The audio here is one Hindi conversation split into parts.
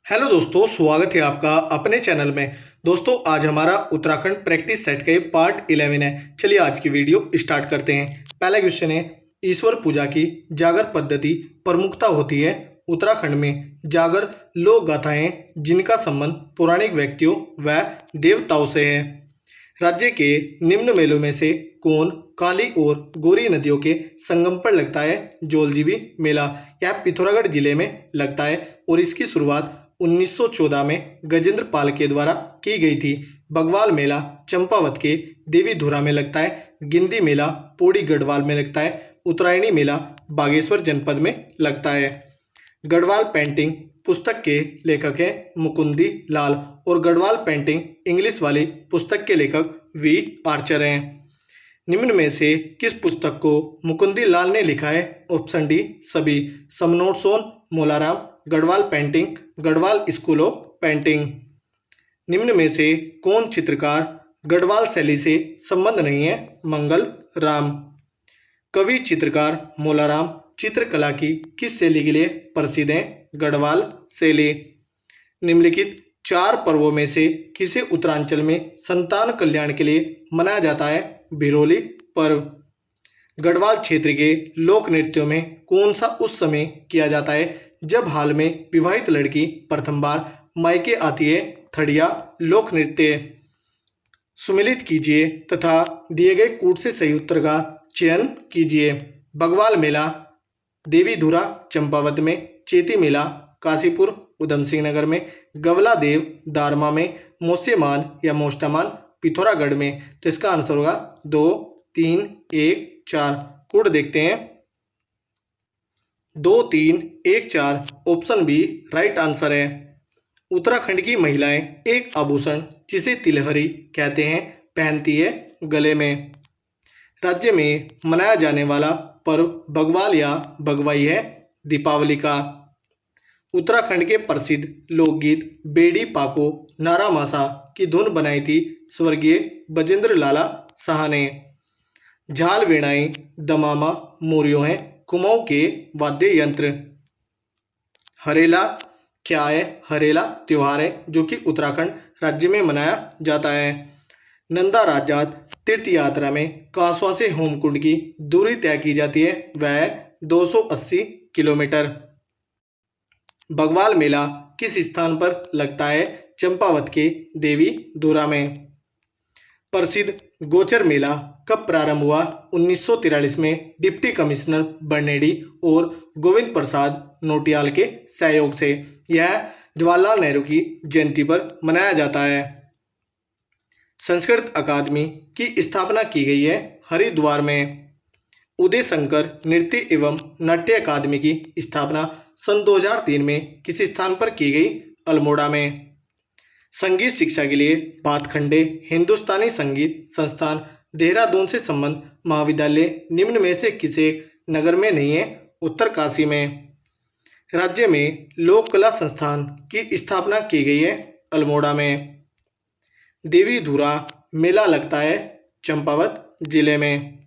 हेलो दोस्तों, स्वागत है आपका अपने चैनल में। दोस्तों, आज हमारा उत्तराखंड प्रैक्टिस सेट का ये पार्ट 11 है। चलिए आज की वीडियो स्टार्ट करते हैं। पहला क्वेश्चन है, ईश्वर पूजा की जागर पद्धति प्रमुखता होती है उत्तराखंड में। जागर लोक गाथाएं जिनका संबंध पौराणिक व्यक्तियों व देवताओं से है। राज्य के निम्न मेलों में से कौन काली और गोरी नदियों के संगम पर लगता है? जौलजीबी मेला। यह पिथौरागढ़ जिले में लगता है और इसकी शुरुआत 1914 में गजेंद्र पाल के द्वारा की गई थी। बगवाल मेला चंपावत के देवीधुरा में लगता है। गिंदी मेला पौड़ी गढ़वाल में लगता है। उत्तरायणी मेला बागेश्वर जनपद में लगता है। गढ़वाल पेंटिंग पुस्तक के लेखक हैं मुकुंदी लाल और गढ़वाल पेंटिंग इंग्लिश वाली पुस्तक के लेखक वी आर्चर हैं। निम्न में से किस पुस्तक को मुकुंदी लाल ने लिखा है? ऑप्शन डी सभी। समनोट्सोन Molaram Garhwal painting Garhwal school of painting. निम्न में से कौन चित्रकार गढ़वाल शैली से संबंध नहीं है? मंगल राम। कवि चित्रकार मोलाराम चित्रकला की किस शैली के लिए प्रसिद्ध हैं? गढ़वाल शैली। निम्नलिखित चार पर्वों में से किसे उत्तरांचल में संतान कल्याण के लिए मनाया जाता है? भिरोली पर्व। गढ़वाल क्षेत्र के लोक नृत्यों में कौन सा उस समय किया जाता है जब हाल में विवाहित लड़की प्रथम बार मायके आती है? थड़िया लोक नृत्य। सुमेलित कीजिए तथा दिए गए कूट से सही उत्तर का चयन कीजिए। बगवाल मेला देवीधुरा चंपावत में, चेती मेला काशीपुर उधम सिंह नगर में, गवला देव दारमा में, मोस्यमान या मोष्टामान पिथौरागढ़ में। तो इसका आंसर होगा 2, 3, 1, 4। कूट देखते हैं। 2, 3, 1, 4 ऑप्शन बी राइट आंसर है। उत्तराखंड की महिलाएं एक आभूषण जिसे तिलहरी कहते हैं पहनती है गले में। राज्य में मनाया जाने वाला पर्व बगवाल या बगवाई है दीपावली का। उत्तराखंड के प्रसिद्ध लोकगीत बेड़ी पाको नारा मासा की धुन बनाई थी स्वर्गीय बजेंद्र लाला शाह ने। झाल वेणाई दमामा मोरियों हैं कुमाऊं के वाद्य यंत्र। हरेला क्या है? हरेला त्योहार है जो कि उत्तराखंड राज्य में मनाया जाता है। नंदा राजात तीर्थ यात्रा में कासवा से होमकुंड की दूरी तय की जाती है, वह 280 किलोमीटर। बगवाल मेला किस स्थान पर लगता है? चंपावत के देवी धुरा में। प्रसिद्ध गोचर मेला कब प्रारंभ हुआ? 1943 में डिप्टी कमिश्नर बर्नेडी और गोविंद प्रसाद नोटियाल के सहयोग से। यह जवाहरलाल नेहरू की जयंती पर मनाया जाता है। संस्कृत अकादमी की स्थापना की गई है हरिद्वार में। उदय शंकर नृत्य एवं नाट्य अकादमी की स्थापना सन 2003 में किस स्थान पर की गई? अल्मोड़ा में। संगीत शिक्षा के लिए भातखंडे हिंदुस्तानी संगीत संस्थान देहरादून से संबंध महाविद्यालय निम्न में से किसे नगर में नहीं है? उत्तरकाशी में। राज्य में लोक कला संस्थान की स्थापना की गई है अल्मोड़ा में। देवीधुरा मेला लगता है चंपावत जिले में।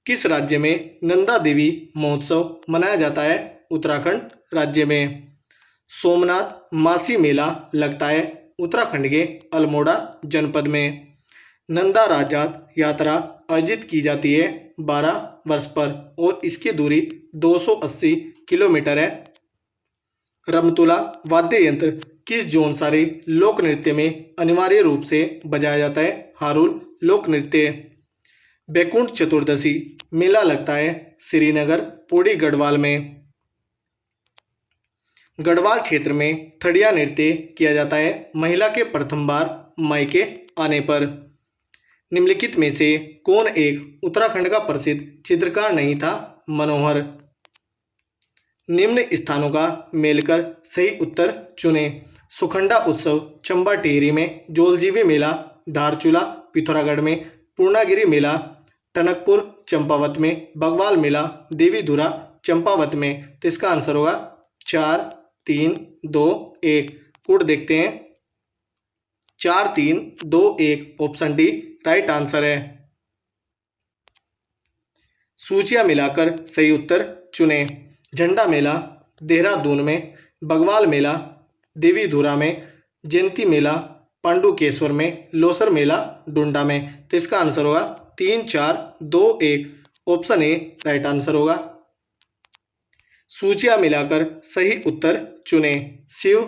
किस राज्य में नंदा देवी महोत्सव मनाया जाता है? उत्तराखंड राज्य में। सोमनाथ मासी मेला लगता है उत्तराखंड के अल्मोड़ा जनपद में। नंदा राजात यात्रा आयोजित की जाती है 12 वर्ष पर और इसकी दूरी 280 किलोमीटर है। रमतुला वाद्य यंत्र किस जौनसारी लोक नृत्य में अनिवार्य रूप से बजाया जाता है? हारुल लोक नृत्य। बैकुंठ चतुर्दशी मेला लगता है श्रीनगर पौड़ी गढ़वाल में। गढ़वाल क्षेत्र में थड़िया नृत्य किया जाता है महिला के प्रथम बार मायके आने पर। निम्नलिखित में से कौन एक उत्तराखंड का प्रसिद्ध चित्रकार नहीं था? मनोहर। निम्न स्थानों का मेलकर सही उत्तर चुने। सुखंडा उत्सव चंबा टिहरी में, जौलजीबी मेला धारचूला पिथौरागढ़ में, पूर्णागिरी मेला टनकपुर चंपावत में, बगवाल मेला देवीधुरा चंपावत में। तो इसका आंसर होगा 4, 3, 2, 1। कूट देखते हैं। 4, 3, 2, 1 ऑप्शन डी राइट आंसर है। सूचियां मिलाकर सही उत्तर चुने। झंडा मेला देहरादून में, बगवाल मेला देवीधुरा में, जयंती मेला पांडुकेश्वर में, लोसर मेला डुंडा में। तो इसका आंसर होगा 3, 4, 2, 1। ऑप्शन ए राइट आंसर होगा। सूचियां मिलाकर सही उत्तर चुने। शिव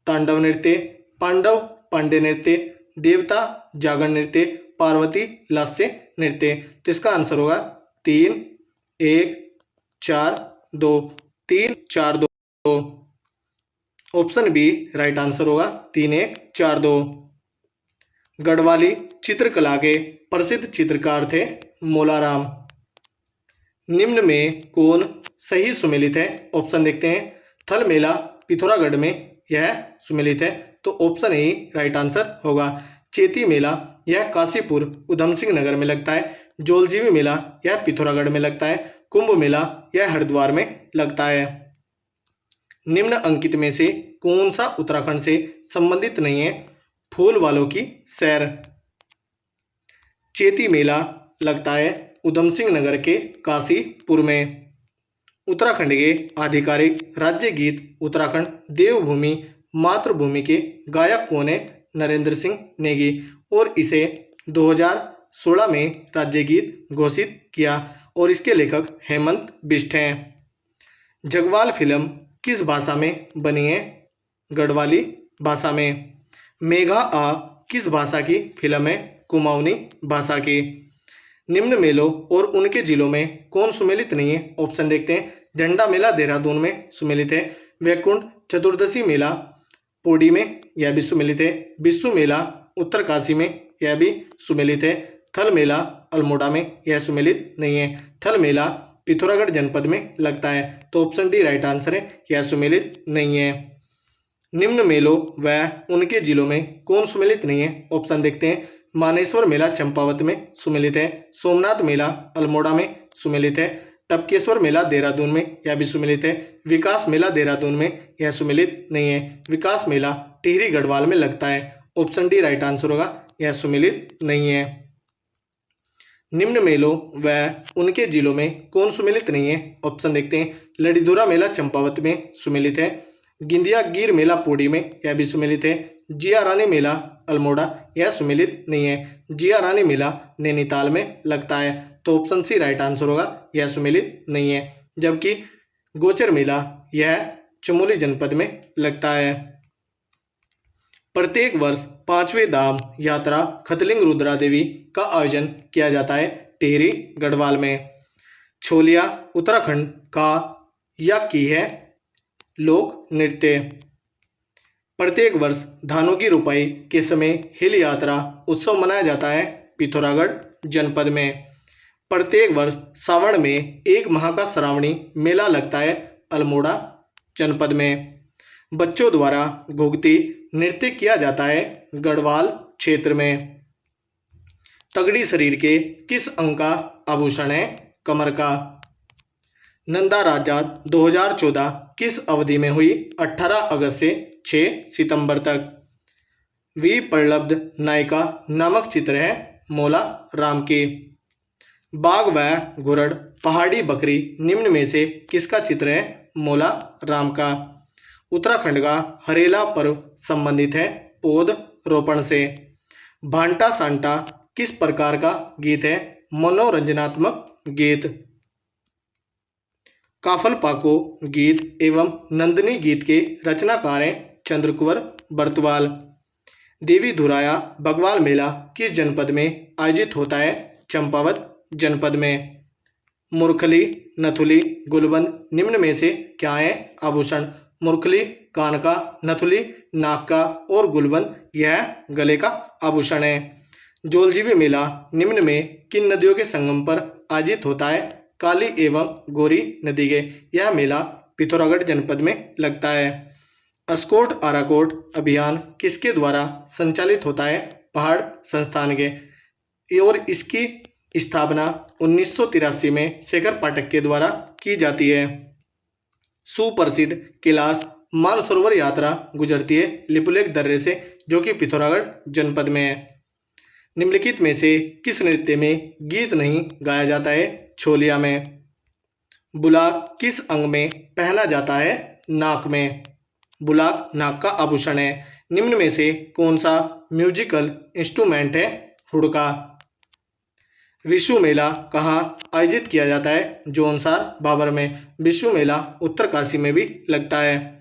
तांडव नृत्य, पांडव पांडे नृत्य, देवता जागरण नृत्य, पार्वती लास्य नृत्य। तो इसका आंसर होगा 3, 1, 4, 2। 3, 4, 2। ऑप्शन बी राइट आंसर होगा 3, 1, 4, 2। गढ़वाली चित्रकला के प्रसिद्ध चित्रकार थे मोलाराम। निम्न में कौन सही सुमेलित है? ऑप्शन देखते हैं। थल मेला पिथौरागढ़ में यह सुमेलित है, तो ऑप्शन ए राइट आंसर होगा। चेती मेला यह काशीपुर उधम सिंह नगर में लगता है। जोलजीबी मेला यह पिथौरागढ़ में लगता है। कुंभ मेला यह हरिद्वार में लगता है। निम्न अंकित में से कौन सा उत्तराखंड से संबंधित नहीं है? फूल वालों की सैर। चेती मेला लगता है उधम सिंह नगर के काशीपुर में। उत्तराखंड के आधिकारिक राज्य गीत उत्तराखंड देवभूमि मातृभूमि के गायक कौन है? नरेंद्र सिंह नेगी। और इसे 2016 में राज्य गीत घोषित किया और इसके लेखक हेमंत बिष्ट हैं। जगवाल फिल्म किस भाषा में बनी है? गढ़वाली भाषा में। मेघा आ किस भाषा की फिल्म है? कुमाऊनी भाषा की। निम्न मेलों और उनके जिलों में कौन सुमेलित नहीं है? ऑप्शन देखते हैं। झंडा मेला देहरादून में सुमेलित है। वैकुंठ चतुर्दशी मेला पौड़ी में यह भी सुमेलित है। बिस्सू मेला उत्तरकाशी में यह भी सुमेलित है। थल मेला अल्मोड़ा में यह सुमेलित नहीं है। थल मेला पिथौरागढ़ जनपद में लगता है, तो ऑप्शन डी राइट आंसर है, यह सुमेलित नहीं है। निम्न मेलों व उनके जिलों में कौन सुमेलित नहीं है? ऑप्शन देखते हैं। मानेश्वर मेला चंपावत में सुमेलित है। सोमनाथ मेला अल्मोड़ा में सुमेलित है। टपकेश्वर मेला देहरादून में यह भी सुमेलित है। विकास मेला देहरादून में यह सुमेलित नहीं है। विकास मेला टिहरी गढ़वाल में लगता है। ऑप्शन डी राइट आंसर होगा, यह सुमेलित नहीं है। निम्न मेलों व उनके जिलों में कौन सुमेलित नहीं है? ऑप्शन देखते हैं। लड़ीधुरा मेला चंपावत में सुमेलित है। गिंदिया गिर मेला पौड़ी में यह भी सुमेलित है। जिया रानी मेला अल्मोड़ा यह सुमेलित नहीं है। जिया रानी मेला नैनीताल में लगता है, तो ऑप्शन सी राइट आंसर होगा, यह सुमेलित नहीं है। जबकि गोचर मेला यह चमोली जनपद में लगता है। प्रत्येक वर्ष 5वें धाम यात्रा खतलिंग रुद्रा देवी का आयोजन किया जाता है टिहरी गढ़वाल में। छोलिया उत्तराखंड का या की है लोक नृत्य। प्रत्येक वर्ष धानों की रुपाई के समय हिल यात्रा उत्सव मनाया जाता है पिथौरागढ़ जनपद में। प्रत्येक वर्ष सावन में 1 माह का श्रावणी मेला लगता है अल्मोड़ा जनपद में। बच्चों द्वारा घुघती नृत्य किया जाता है गढ़वाल क्षेत्र में। तगड़ी शरीर के किस अंग का आभूषण है? कमर का। नंदा राज्यात 2014 किस अवधि में हुई? 18 अगस्त से 6 सितंबर तक। वी प्रलब्ध नायिका नामक चित्र है मोला राम की। बाघ व घुरड़ पहाड़ी बकरी निम्न में से किसका चित्र है? मोला राम का। उत्तराखंड का हरेला पर्व संबंधित है पौध रोपण से। भांटा सांटा किस प्रकार का गीत है? मनोरंजनात्मक गीत। काफल पाको गीत एवं नंदनी गीत के रचनाकार हैं चंद्रकुंवर बर्तवाल। देवी धुराया बगवाल मेला किस जनपद में आयोजित होता है? चंपावत जनपद में। मुरखली नथुली गुलबंद निम्न में से क्या है आभूषण? मुरखली कान का, नथुली नाक का और गुलबंद यह गले का आभूषण है। जोलजीबी मेला निम्न में किन नदियों के संगम पर आयोजित होता है? काली एवं गोरी नदी के। यह मेला पिथौरागढ़ जनपद में लगता है। अस्कोट आराकोट अभियान किसके द्वारा संचालित होता है? पहाड़ संस्थान के। और इसकी स्थापना 1983 में शेखर पाठक के द्वारा की जाती है। सुप्रसिद्ध कैलाश मानसरोवर यात्रा गुजरती है लिपुलेख दर्रे से, जो कि पिथौरागढ़ जनपद में है। निम्नलिखित में से किस नृत्य में गीत नहीं गाया जाता है? छोलिया में। बुला किस अंग में पहना जाता है? नाक में। बुलाक नाक का आभूषण है। निम्न में से कौन सा म्यूजिकल इंस्ट्रूमेंट है? हुड़का। विश्व मेला कहाँ आयोजित किया जाता है? जौनसार बाबर में। विश्व मेला उत्तरकाशी में भी लगता है।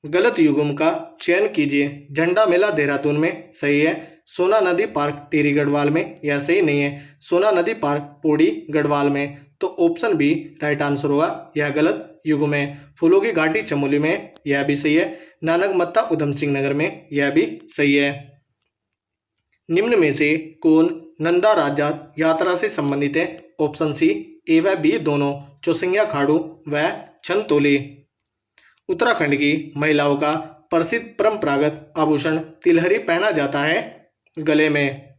गलत युग्म का चयन कीजिए। झंडा मेला देहरादून में सही है। सोना नदी पार्क टिहरी गढ़वाल में, यह सही नहीं है। सोना नदी पार्क पौड़ी गढ़वाल में, तो ऑप्शन बी राइट आंसर होगा, यह गलत युग्म है। फूलों की घाटी चमोली में, यह भी सही है। नानक मत्ता उधम सिंह नगर में, यह भी सही है। निम्न में से कौन नंदा राजात यात्रा से संबंधित है? ऑप्शन सी ए व बी दोनों, चौसिंगा खाड़ू व छनतोली। उत्तराखंड की महिलाओं का प्रसिद्ध परंपरागत आभूषण तिलहरी पहना जाता है गले में।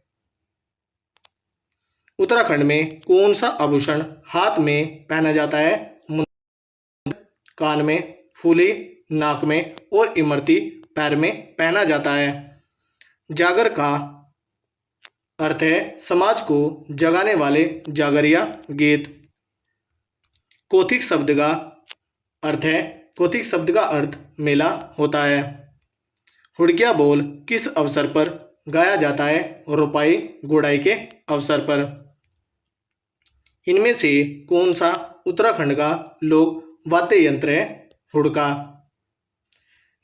उत्तराखंड में कौन सा आभूषण हाथ में पहना जाता है? कान में, फूली नाक में और इमरती पैर में पहना जाता है। जागर का अर्थ है समाज को जगाने वाले जागरिया गीत। कौथिक शब्द का अर्थ मेला होता है। हुड़किया बोल किस अवसर पर गाया जाता है? रोपाई गुड़ाई के अवसर पर। इनमें से कौन सा उत्तराखंड का लोक वाद्य यंत्र है? हुड़का।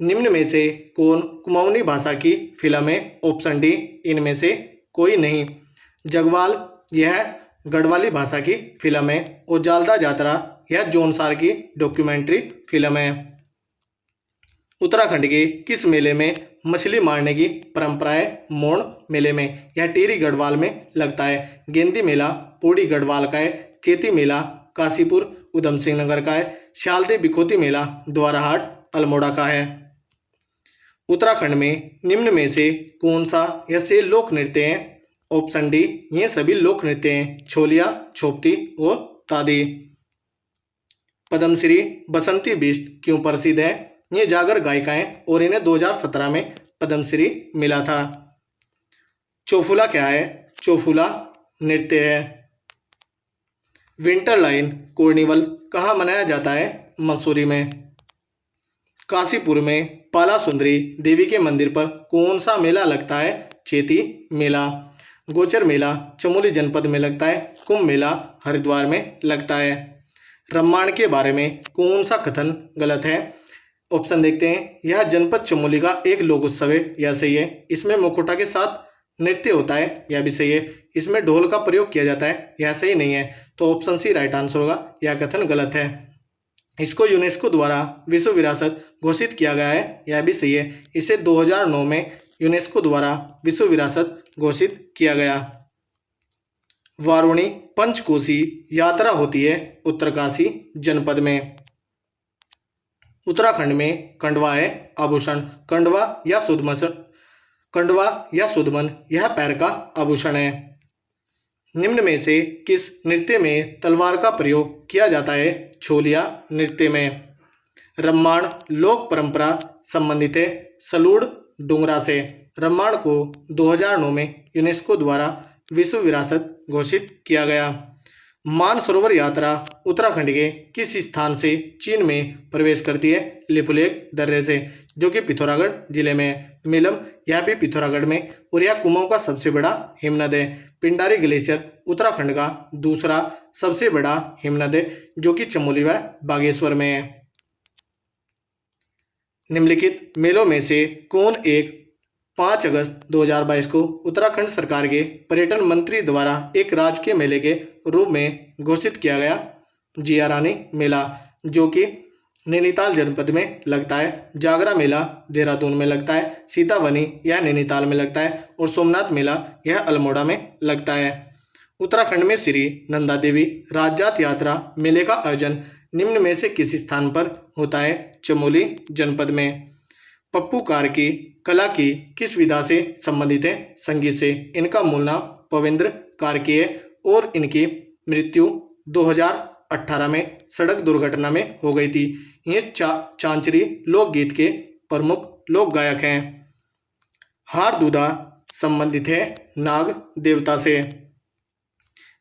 निम्न में से कौन कुमाऊनी भाषा की फिल्म है? ऑप्शन डी इनमें से कोई नहीं। जगवाल यह गढ़वाली भाषा की फिल्म है और जालदा यात्रा यह जौनसार की डॉक्यूमेंट्री फिल्म है। उत्तराखंड के किस मेले में मछली मारने की परंपरा है? मोण मेले में, यह टिहरी गढ़वाल में लगता है। गेंदी मेला पौड़ी गढ़वाल का है। चेती मेला काशीपुर उधम सिंह नगर का है। शालदी बिखोती मेला द्वाराहाट अल्मोड़ा का है। उत्तराखंड में निम्न में से कौन सा ऐसे लोक नृत्य हैं? ऑप्शन डी ये सभी लोक नृत्य हैं। छोलिया, छोपती और तादी। पद्मश्री बसंती बिष्ट क्यों प्रसिद्ध है? ये जागर गायिकाएं और इन्हें 2017 में पद्मश्री मिला था। चौफुला क्या है? चौफुला नृत्य है। विंटर लाइन कार्निवल कहाँ मनाया जाता है? मसूरी में। काशीपुर में पाला सुंदरी देवी के मंदिर पर कौन सा मेला लगता है? चेती मेला। गोचर मेला चमोली जनपद में लगता है। कुंभ मेला हरिद्वार में लगता है। रामायण के बारे में कौन सा कथन गलत है? ऑप्शन देखते हैं। यह जनपद चमोली का एक लोक उत्सव है, यह सही है। इसमें मुखौटा के साथ नृत्य होता है, यह भी सही है। इसमें ढोल का प्रयोग किया जाता है, यह सही नहीं है। तो ऑप्शन सी राइट आंसर होगा, यह कथन गलत है। इसको यूनेस्को द्वारा विश्व विरासत घोषित किया गया है, यह भी सही है। इसे 2009 में यूनेस्को द्वारा विश्व विरासत घोषित किया गया। वारुणी पंचकोशी यात्रा होती है उत्तरकाशी जनपद में। उत्तराखंड में कंडवा है आभूषण। कंडवा या सुदमन यह पैर का आभूषण है। निम्न में से किस नृत्य में तलवार का प्रयोग किया जाता है? छोलिया नृत्य में। रामायण लोक परंपरा संबंधित है सलूड़ डुंगरा से। रामायण को 2009 में यूनेस्को द्वारा विश्व विरासत घोषित किया गया। मानसरोवर यात्रा उत्तराखंड के किस स्थान से चीन में प्रवेश करती है? लिपुलेख दर्रे से, जो कि पिथौरागढ़ जिले में है। मिलम यह भी पिथौरागढ़ में, और यह कुमाऊं का सबसे बड़ा हिमनद है। पिंडारी ग्लेशियर उत्तराखंड का दूसरा सबसे बड़ा हिमनद है, जो कि चमोली व बागेश्वर में है। निम्नलिखित मेलों में से कौन एक 5 अगस्त 2022 को उत्तराखंड सरकार के पर्यटन मंत्री द्वारा एक राजकीय मेले के रूप में घोषित किया गया? जिया रानी मेला, जो कि नैनीताल जनपद में लगता है। जागरा मेला देहरादून में लगता है। सीतावनी यह नैनीताल में लगता है। और सोमनाथ मेला यह अल्मोड़ा में लगता है। उत्तराखंड में श्री नंदा देवी राजजात यात्रा मेले का आयोजन निम्न में से किस स्थान पर होता है? चमोली जनपद में। पप्पू कार की कला की किस विधा से संबंधित है? संगीत से। इनका मूल नाम पवेंद्र कार्की है और इनकी मृत्यु 2018 में सड़क दुर्घटना में हो गई थी। ये चांचरी लोकगीत के प्रमुख लोक गायक हैं। हारदूदा संबंधित है नाग देवता से।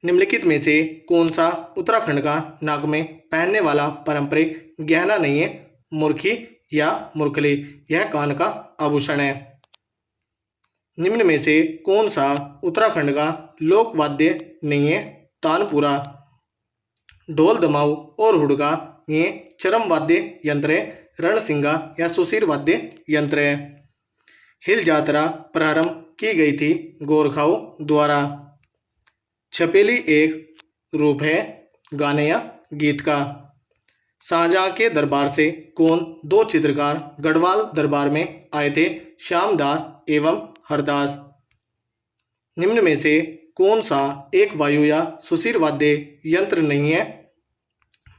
निम्नलिखित में से कौन सा उत्तराखंड का नाक में पहनने वाला पारंपरिक गहना नहीं है? मुर्खी या मुरखली, यह कान का आभूषण है। निम्न में से कौन सा उत्तराखंड का लोक वाद्य नहीं है? तानपुरा। ढोल, दमाऊ और हुड़का ये चरम वाद्य यंत्र है। रणसिंगा या सुशीर वाद्य यंत्र है। हिल यात्रा प्रारंभ की गई थी गोरखाओं द्वारा। छपेली एक रूप है गाने या गीत का। शाहजहां के दरबार से कौन दो चित्रकार गढ़वाल दरबार में आए थे? श्यामदास एवं हरदास। निम्न में से कौन सा एक वायु या सुशीर वाद्य यंत्र नहीं है?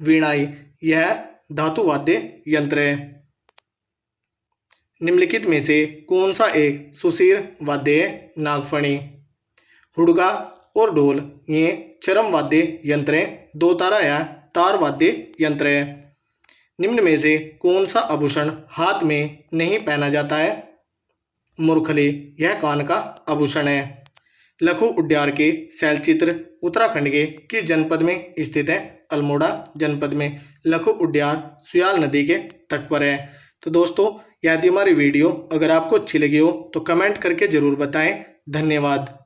वीणाई, यह धातु वाद्य यंत्र है। निम्नलिखित में से कौन सा एक सुशीर वाद्य है? नागफणी। हुड़का और ढोल ये चरम वाद्य यंत्र है। दो तारा या तार वाद्य यंत्र है। निम्न में से कौन सा आभूषण हाथ में नहीं पहना जाता है? मुरखली, यह कान का आभूषण है। लघु उड्यार के शैलचित्र उत्तराखंड के किस जनपद में स्थित है? अल्मोड़ा जनपद में। लघु उड्यार सुयाल नदी के तट पर है। तो दोस्तों, यदि हमारी वीडियो अगर आपको अच्छी लगी हो तो कमेंट करके ज़रूर बताएं। धन्यवाद।